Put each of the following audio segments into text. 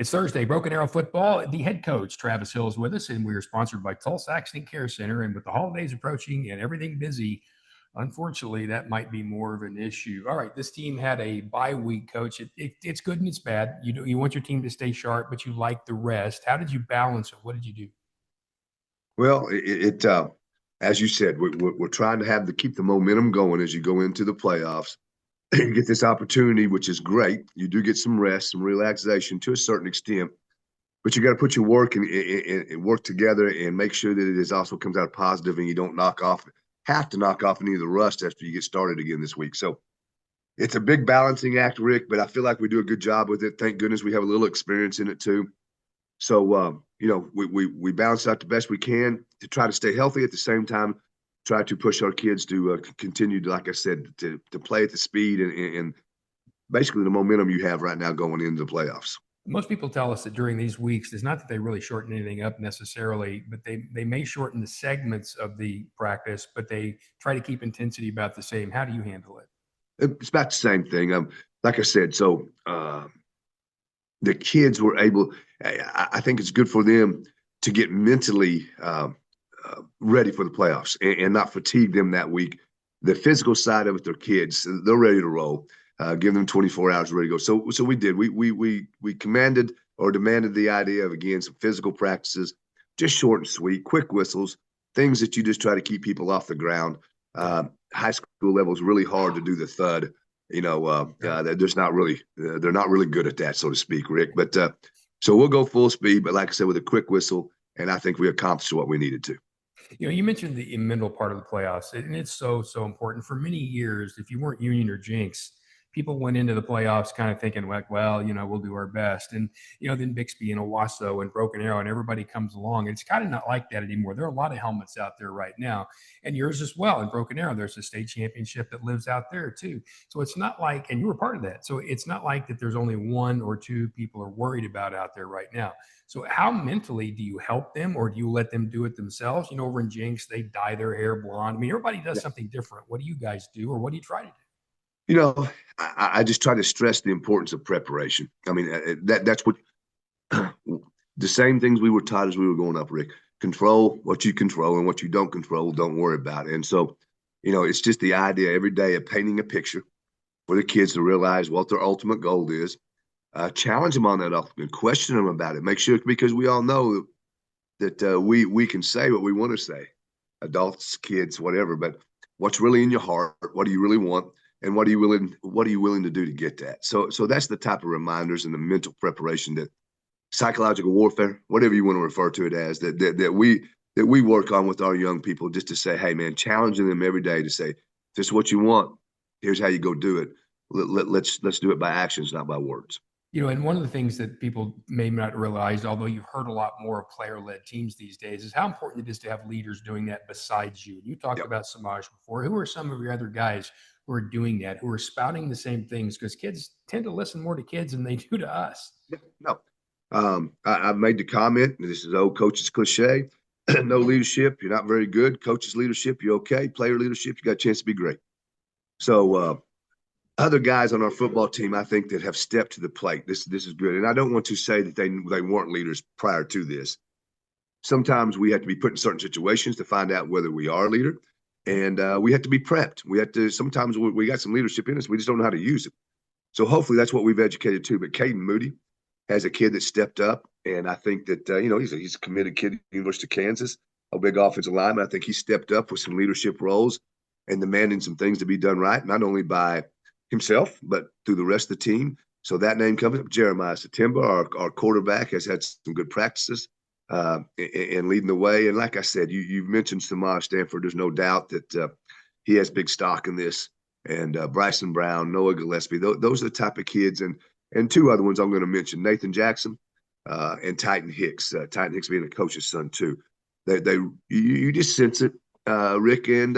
It's Thursday, Broken Arrow Football. The head coach, Travis Hill, is with us, and we are sponsored by Tulsa Accident Care Center. And with the holidays approaching and everything busy, unfortunately, that might be more of an issue. All right, this team had a bye week, Coach. It's good and it's bad. You want your team to stay sharp, but you like the rest. How did you balance it? What did you do? Well, as you said, we're trying to keep the momentum going as you go into the playoffs. You get this opportunity, which is great. You do get some rest, some relaxation to a certain extent, but you got to put your work and work together and make sure that it is also comes out positive and you don't have to knock off any of the rust after you get started again this week. So it's a big balancing act, Rick, but I feel like we do a good job with it. Thank goodness we have a little experience in it too. So we balance out the best we can to try to stay healthy at the same time. Try to push our kids to continue to, like I said, to play at the speed and basically the momentum you have right now going into the playoffs. Most people tell us that during these weeks, it's not that they really shorten anything up necessarily, but they may shorten the segments of the practice, but they try to keep intensity about the same. How do you handle it? It's about the same thing. Like I said, so the kids were able. I think it's good for them to get mentally ready for the playoffs and not fatigue them that week. The physical side of it, their kids, they're ready to roll. Give them 24 hours ready to go. So we did. We commanded or demanded the idea of, again, some physical practices, just short and sweet, quick whistles, things that you just try to keep people off the ground. High school level is really hard to do the thud. They're just not really they're not really good at that, so to speak, Rick. But so we'll go full speed, but like I said, with a quick whistle, and I think we accomplished what we needed to. You mentioned the mental part of the playoffs, and it's so important. For many years, if you weren't Union or Jinx, people went into the playoffs kind of thinking, like, well, we'll do our best. And, then Bixby and Owasso and Broken Arrow and everybody comes along. It's kind of not like that anymore. There are a lot of helmets out there right now, and yours as well. In Broken Arrow, there's a state championship that lives out there too. So it's not like, and you were part of that. So it's not like that there's only one or two people are worried about out there right now. So how mentally do you help them, or do you let them do it themselves? Over in Jinx, they dye their hair blonde. I mean, everybody does something different. What do you guys do, or what do you try to do? I just try to stress the importance of preparation. I mean, that's what the same things we were taught as we were going up, Rick. Control what you control, and what you don't control, don't worry about it. And so, it's just the idea every day of painting a picture for the kids to realize what their ultimate goal is. Challenge them on that ultimate, question them about it. Make sure, because we all know that we can say what we want to say, adults, kids, whatever. But what's really in your heart? What do you really want? And what are you willing to do to get that? So that's the type of reminders and the mental preparation, that psychological warfare, whatever you want to refer to it as, that we work on with our young people, just to say, hey man, challenging them every day to say, if this is what you want, here's how you go do it. Let's do it by actions, not by words. And one of the things that people may not realize, although you've heard a lot more of player-led teams these days, is how important it is to have leaders doing that besides you. You talked about Samaj before. Who are some of your other guys who are doing that, who are spouting the same things? Because kids tend to listen more to kids than they do to us. No. I've made the comment, this is old coach's cliche, no leadership, you're not very good. Coach's leadership, you're okay. Player leadership, you got a chance to be great. So other guys on our football team, I think, that have stepped to the plate. This is good. And I don't want to say that they weren't leaders prior to this. Sometimes we have to be put in certain situations to find out whether we are a leader. And we have to be prepped. Sometimes we got some leadership in us. We just don't know how to use it. So hopefully that's what we've educated too. But Caden Moody has a kid that stepped up. And I think that, he's a committed kid at the University of Kansas, a big offensive lineman. I think he stepped up with some leadership roles and demanding some things to be done right, not only by himself, but through the rest of the team. So that name comes up. Jeremiah Satimba, our quarterback, has had some good practices and leading the way. And like I said, you've mentioned Samaj Stanford. There's no doubt that he has big stock in this. And Bryson Brown, Noah Gillespie, those are the type of kids. And two other ones I'm going to mention, Nathan Jackson and Titan Hicks. Titan Hicks being a coach's son too. You just sense it, Rick, and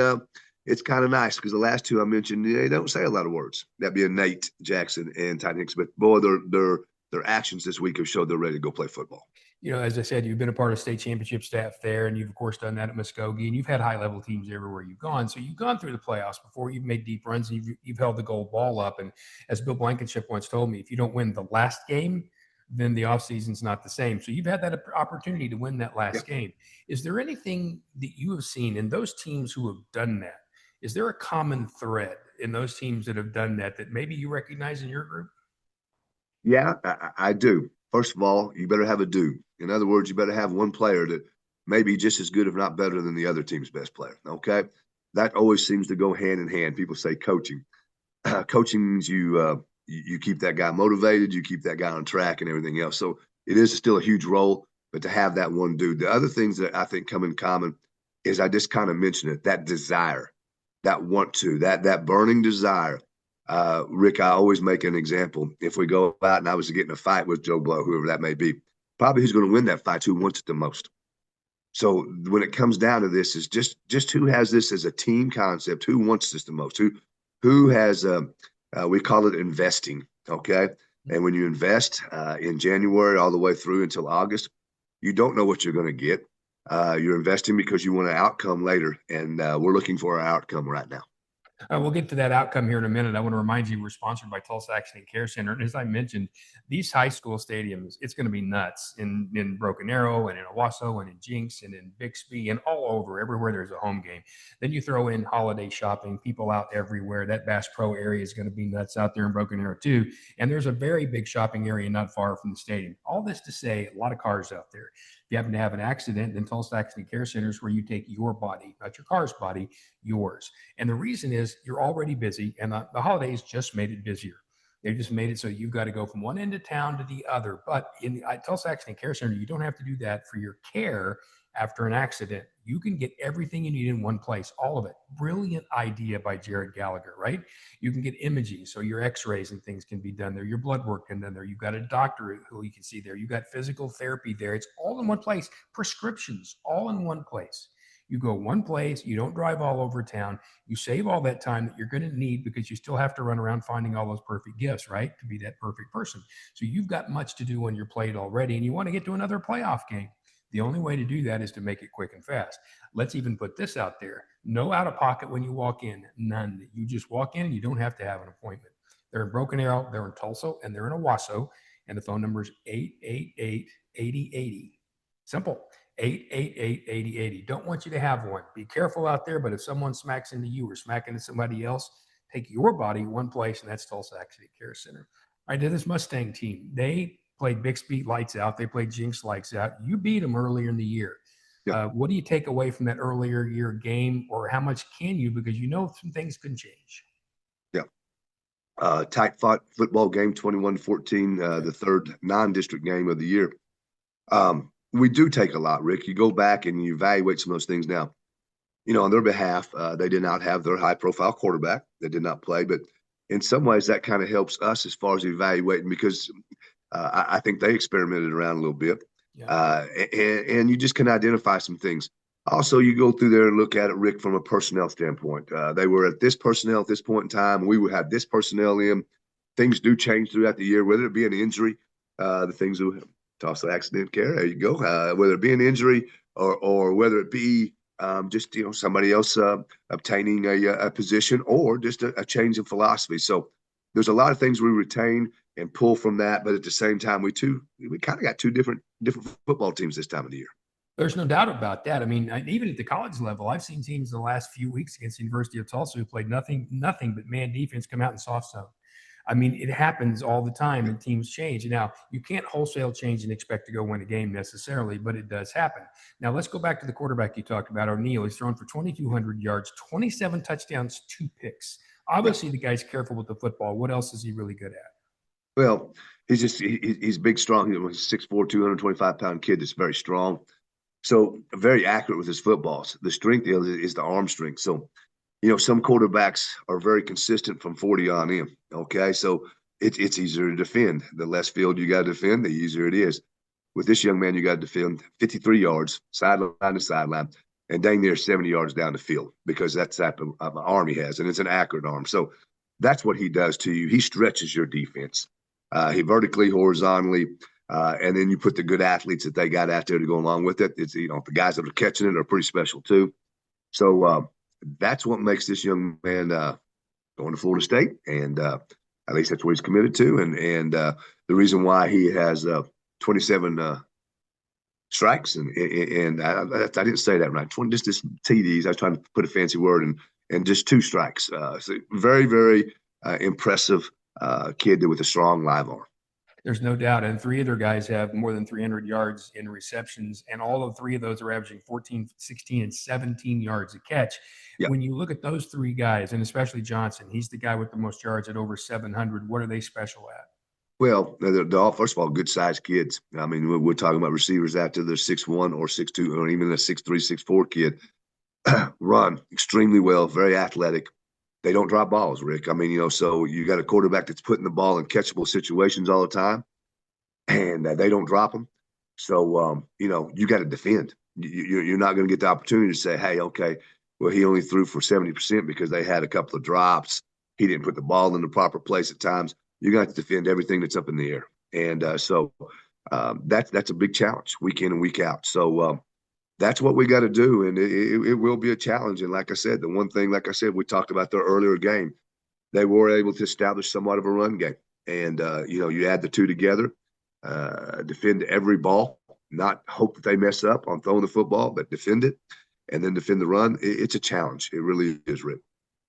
it's kind of nice because the last two I mentioned, they don't say a lot of words. That being Nate Jackson and Titan Hicks, but boy, their actions this week have showed they're ready to go play football. As I said, you've been a part of state championship staff there, and you've, of course, done that at Muskogee, and you've had high-level teams everywhere you've gone. So you've gone through the playoffs before. You've made deep runs, and you've held the gold ball up. And as Bill Blankenship once told me, if you don't win the last game, then the offseason's not the same. So you've had that opportunity to win that Yeah. last game. Is there anything that you have seen in those teams who have done that? Is there a common thread in those teams that have done that that maybe you recognize in your group? Yeah, I do. First of all, you better have a dude. In other words, you better have one player that may be just as good, if not better, than the other team's best player. Okay. That always seems to go hand in hand. People say coaching. Coaching means you keep that guy motivated, you keep that guy on track, and everything else. So it is still a huge role, but to have that one dude. The other things that I think come in common is I just kind of mentioned it, that desire, that want to, that burning desire. Rick, I always make an example. If we go out and I was to get in a fight with Joe Blow, whoever that may be, probably who's going to win that fight, who wants it the most. So when it comes down to this, is just who has this as a team concept, who wants this the most, who has we call it investing, okay? And when you invest in January all the way through until August, you don't know what you're going to get. You're investing because you want an outcome later, and we're looking for our outcome right now. We'll get to that outcome here in a minute. I want to remind you we're sponsored by Tulsa Accident Care Center. And as I mentioned, these high school stadiums, it's going to be nuts in Broken Arrow and in Owasso and in Jinx and in Bixby and all over, everywhere there's a home game. Then you throw in holiday shopping, people out everywhere. That Bass Pro area is going to be nuts out there in Broken Arrow too. And there's a very big shopping area not far from the stadium. All this to say, a lot of cars out there. If you happen to have an accident, then Tulsa Accident Care Center is where you take your body, not your car's body, yours. And the reason is you're already busy, and the holidays just made it busier. They just made it so you've got to go from one end of town to the other. But in the Tulsa Accident Care Center, you don't have to do that for your care after an accident. You can get everything you need in one place, all of it. Brilliant idea by Jared Gallagher, right? You can get imaging, so your x-rays and things can be done there. Your blood work can be done there. You've got a doctor who you can see there. You've got physical therapy there. It's all in one place. Prescriptions, all in one place. You go one place, you don't drive all over town, you save all that time that you're going to need because you still have to run around finding all those perfect gifts, right? To be that perfect person. So you've got much to do on your plate already, and you want to get to another playoff game. The only way to do that is to make it quick and fast. Let's even put this out there. No out of pocket when you walk in, none. You just walk in and you don't have to have an appointment. They're in Broken Arrow, they're in Tulsa, and they're in Owasso, and the phone number is 888-8080. Simple. 888-8080. Don't want you to have one. Be careful out there, but if someone smacks into you or smacking into somebody else, take your body one place, and that's Tulsa Accident Care Center. I did this Mustang team. They played Bixby lights out. They played Jinx lights out. You beat them earlier in the year. Yeah. What do you take away from that earlier year game, or how much can you? Because you know some things can change. Yeah. Tight fought football game, 21-14, the third non-district game of the year. We do take a lot, Rick. You go back and you evaluate some of those things now. You know, on their behalf, they did not have their high-profile quarterback. They did not play, but in some ways that kind of helps us as far as evaluating because I think they experimented around a little bit. Yeah. And you just can identify some things. Also, you go through there and look at it, Rick, from a personnel standpoint. They were at this personnel at this point in time. We would have this personnel in. Things do change throughout the year, whether it be an injury, the things that Tulsa Accident Care, there you go. Whether it be an injury or whether it be just somebody else obtaining a position or just a change in philosophy. So there's a lot of things we retain and pull from that, but at the same time, we kind of got two different football teams this time of the year. There's no doubt about that. I mean, even at the college level, I've seen teams the last few weeks against the University of Tulsa who played nothing but man defense come out in soft zone. I mean, it happens all the time and teams change. Now, you can't wholesale change and expect to go win a game necessarily, but it does happen. Now, let's go back to the quarterback you talked about, O'Neal. He's thrown for 2,200 yards, 27 touchdowns, 2 picks. Obviously, the guy's careful with the football. What else is he really good at? Well, he's big, strong. He's 6'4", 225-pound kid that's very strong. So very accurate with his footballs. The strength is the arm strength. So, some quarterbacks are very consistent from 40 on in. Okay, so it's easier to defend. The less field you got to defend, the easier it is. With this young man, you got to defend 53 yards, sideline to sideline, and dang near 70 yards down the field because that's the type of arm he has, and it's an accurate arm. So that's what he does to you. He stretches your defense. He vertically, horizontally, and then you put the good athletes that they got out there to go along with it. It's the guys that are catching it are pretty special too. So that's what makes this young man going to Florida State, and at least that's what he's committed to. And the reason why he has 27 strikes and I didn't say that right. 20 just TDs. I was trying to put a fancy word and just 2 strikes. So very very impressive kid with a strong live arm. There's no doubt. And 3 other guys have more than 300 yards in receptions. And all of 3 of those are averaging 14, 16, and 17 yards a catch. Yep. When you look at those 3 guys, and especially Johnson, he's the guy with the most yards at over 700. What are they special at? Well, they're all, first of all, good sized kids. I mean, we're talking about receivers after they're 6'1" or 6'2", or even a 6'3", 6'4" kid. Run extremely well, very athletic. They don't drop balls, Rick. I mean, so you got a quarterback that's putting the ball in catchable situations all the time, and they don't drop them. So, you got to defend. You're not going to get the opportunity to say, hey, okay, well, he only threw for 70% because they had a couple of drops. He didn't put the ball in the proper place at times. You're going to have to defend everything that's up in the air. And so that's a big challenge week in and week out. So that's what we got to do. And it will be a challenge. And like I said, the one thing, like I said, we talked about the earlier game, they were able to establish somewhat of a run game. And, you add the 2 together, defend every ball, not hope that they mess up on throwing the football, but defend it and then defend the run. It's a challenge. It really is, Rick.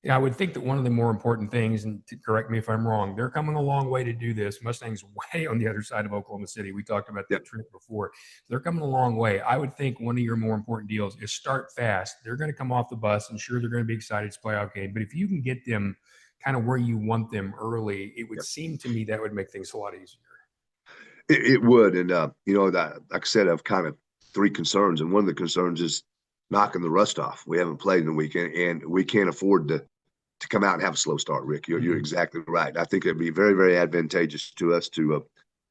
Yeah, I would think that one of the more important things, and to correct me if I'm wrong, they're coming a long way to do this. Mustang's way on the other side of Oklahoma City. We talked about that trip before. They're coming a long way. I would think one of your more important deals is start fast. They're going to come off the bus, and sure, they're going to be excited. It's a playoff game. But if you can get them kind of where you want them early, it would seem to me that would make things a lot easier. It would. And, like I said, I've kind of 3 concerns. And one of the concerns is knocking the rust off. We haven't played in the weekend, and we can't afford to come out and have a slow start, Rick. You're exactly right. I think it'd be very, very advantageous to us to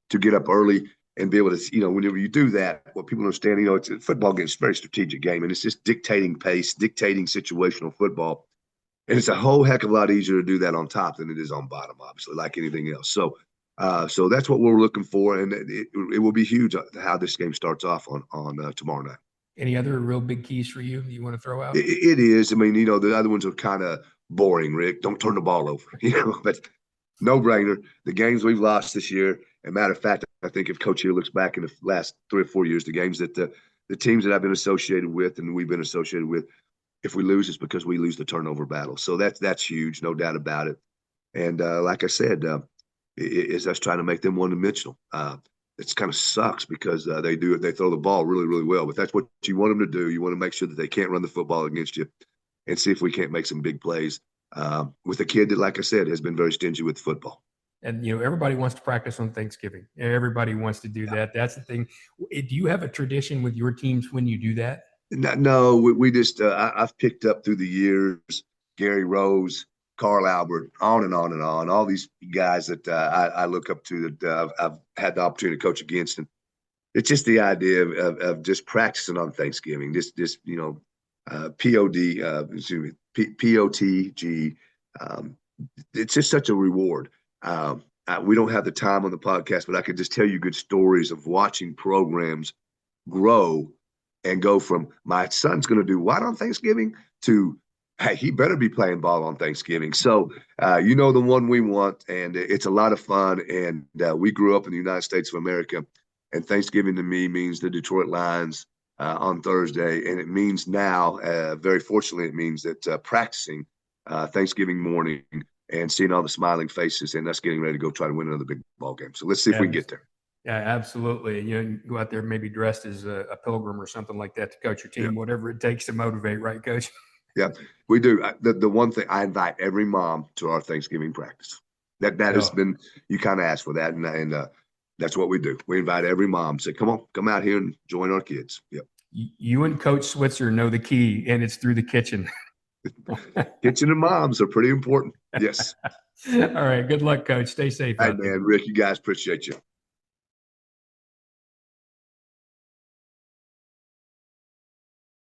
get up early and be able to, whenever you do that, what people understand, it's a football game. It's a very strategic game, and it's just dictating pace, dictating situational football. And it's a whole heck of a lot easier to do that on top than it is on bottom, obviously, like anything else. So that's what we're looking for, and it will be huge how this game starts off on tomorrow night. Any other real big keys for you that you want to throw out? It is. I mean, the other ones are kind of boring, Rick. Don't turn the ball over, but no brainer. The games we've lost this year, and matter of fact, I think if Coach here looks back in the last 3 or 4 years, the games that the teams that I've been associated with and we've been associated with, if we lose, it's because we lose the turnover battle. So that's huge, no doubt about it. And like I said, is us trying to make them one-dimensional. It kind of sucks because they throw the ball really, really well, but that's what you want them to do. You want to make sure that they can't run the football against you and see if we can't make some big plays with a kid that, like I said, has been very stingy with football. And, everybody wants to practice on Thanksgiving. Everybody wants to do that. That's the thing. Do you have a tradition with your teams when you do that? No, we just I've picked up through the years Gary Rose, Carl Albert, on and on and on, all these guys that I look up to that I've had the opportunity to coach against. And it's just the idea of just practicing on Thanksgiving, POTG. It's just such a reward. We don't have the time on the podcast, but I could just tell you good stories of watching programs grow and go from my son's going to do what on Thanksgiving to, hey, he better be playing ball on Thanksgiving. So, the one we want, and it's a lot of fun. And we grew up in the United States of America, and Thanksgiving to me means the Detroit Lions on Thursday. And it means now, very fortunately, it means that practicing Thanksgiving morning and seeing all the smiling faces and us getting ready to go try to win another big ball game. So let's see if we can get there. Yeah, absolutely. You go out there maybe dressed as a pilgrim or something like that to coach your team, whatever it takes to motivate, right, Coach? Yeah, we do. The one thing, I invite every mom to our Thanksgiving practice. That has been, you kind of asked for that, and that's what we do. We invite every mom, say, come on, come out here and join our kids. Yep. You and Coach Switzer know the key, and it's through the kitchen. Kitchen and moms are pretty important. Yes. All right. Good luck, Coach. Stay safe. Hey, man, Rick, you guys, appreciate you.